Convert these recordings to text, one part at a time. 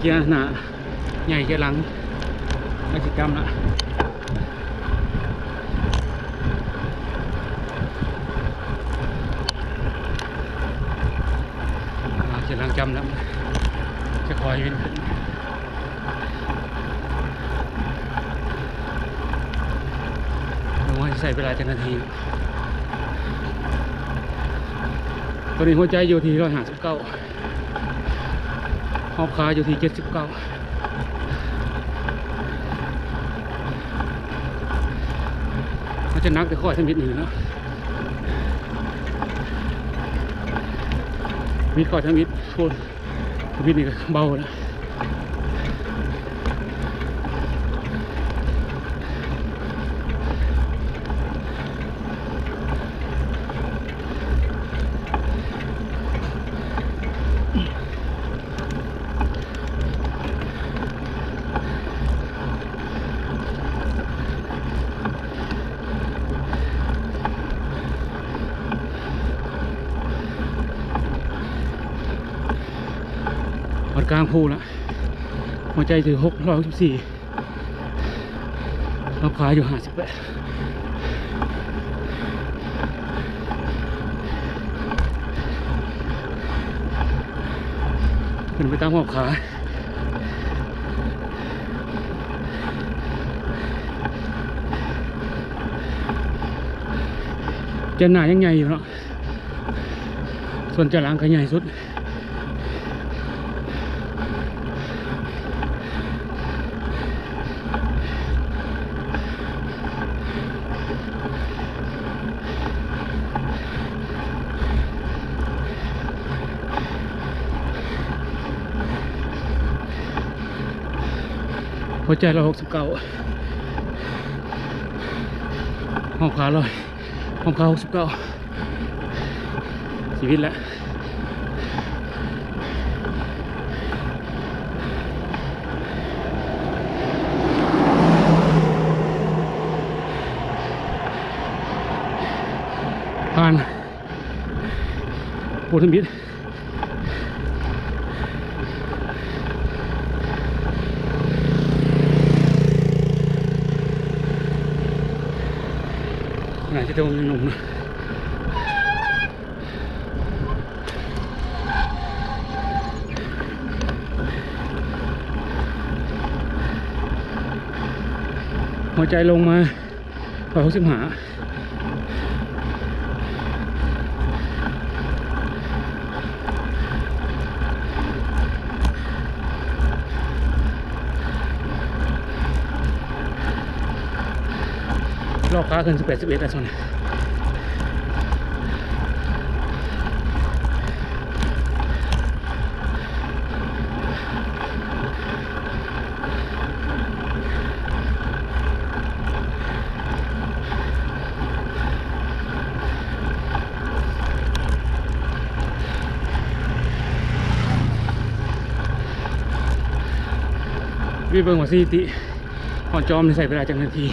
เกียร์หน้าใหญ่เกียร์หลังไม่สิกรรมละเกียร์หลังจำแล้วจะคอยวิ่งขึ้นว่าใส่เวลาจะนาทีตัวนี้หัวใจอยู่ที่159หอบขาอยู่ที่79มันจะนักแต่ข้อทั้งมิดหนึ่งเนาะมิดข้อทั้งมิดโคนมิดนี่ก็เบาแล้วกลางภูแล้วหัวใจถือ614รับขาอยู่58ขึ้นไปตามหัวขาจะหนายังใหญ่อยู่เนาะส่วนจะหลังก็ใหญ่สุดหัวใจ169ห้องขาห้องขา69ชีวิตแล้วผ่านปูทมิดไหนจะโดนหนุ่มนะหัวใจลงมา165รอบขาขึ้น18 11แล้วส่วนวิเบิงว่าซีติหอนจอมใส่เวลาจังนาที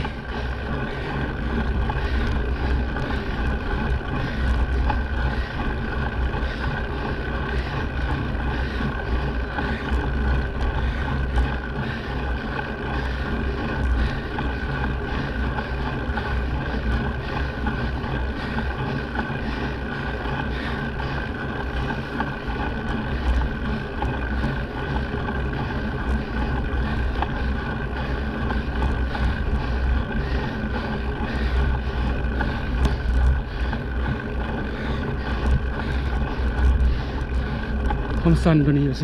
ความสั้นตัวนี้อยู่40%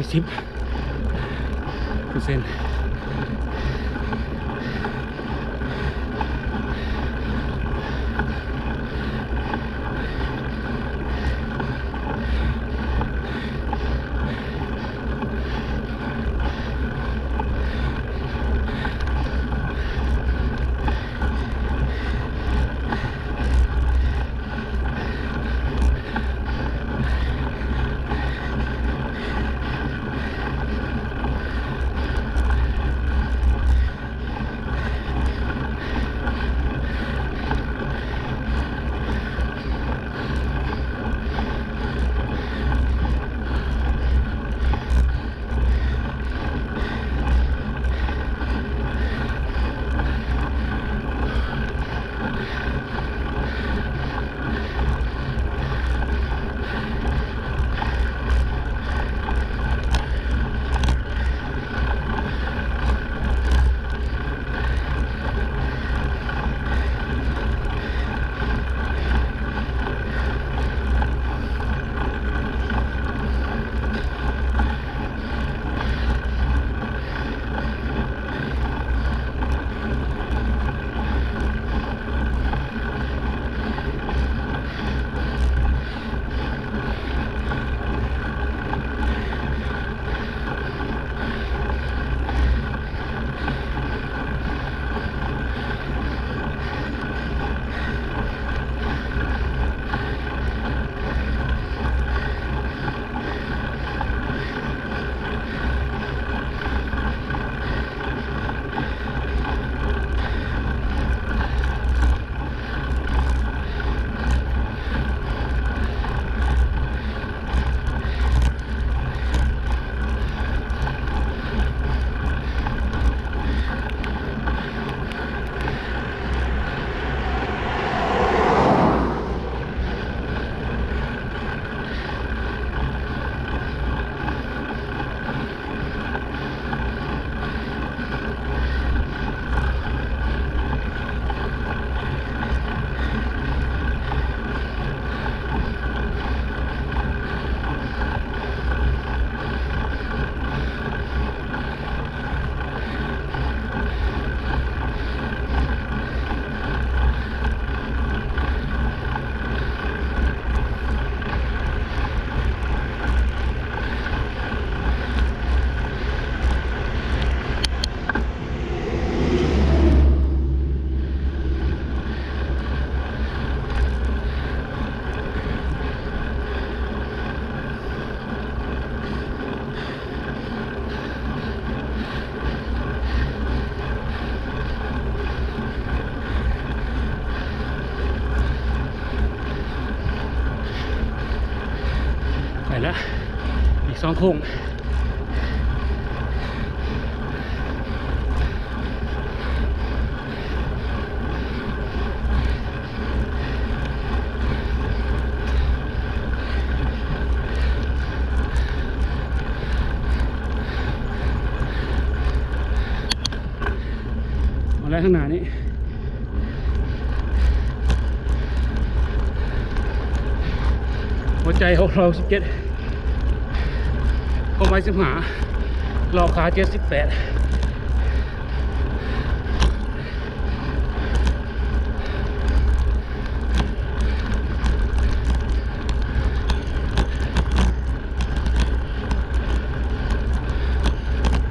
แล้วอีก2 โค้งมาแล้วข้างหน้านี้หัวใจ617ความไว15รอบขา78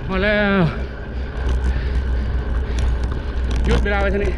มาแล้วหยุดเวลาไว้เท่านี้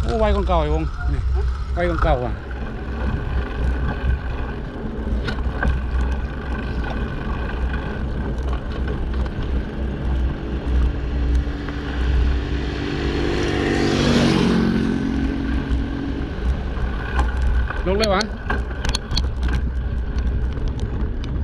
โอ้ไวกว่าเก่าไอ้วงนี่ไวกว่าเก่าอ่ะลงเลยวะ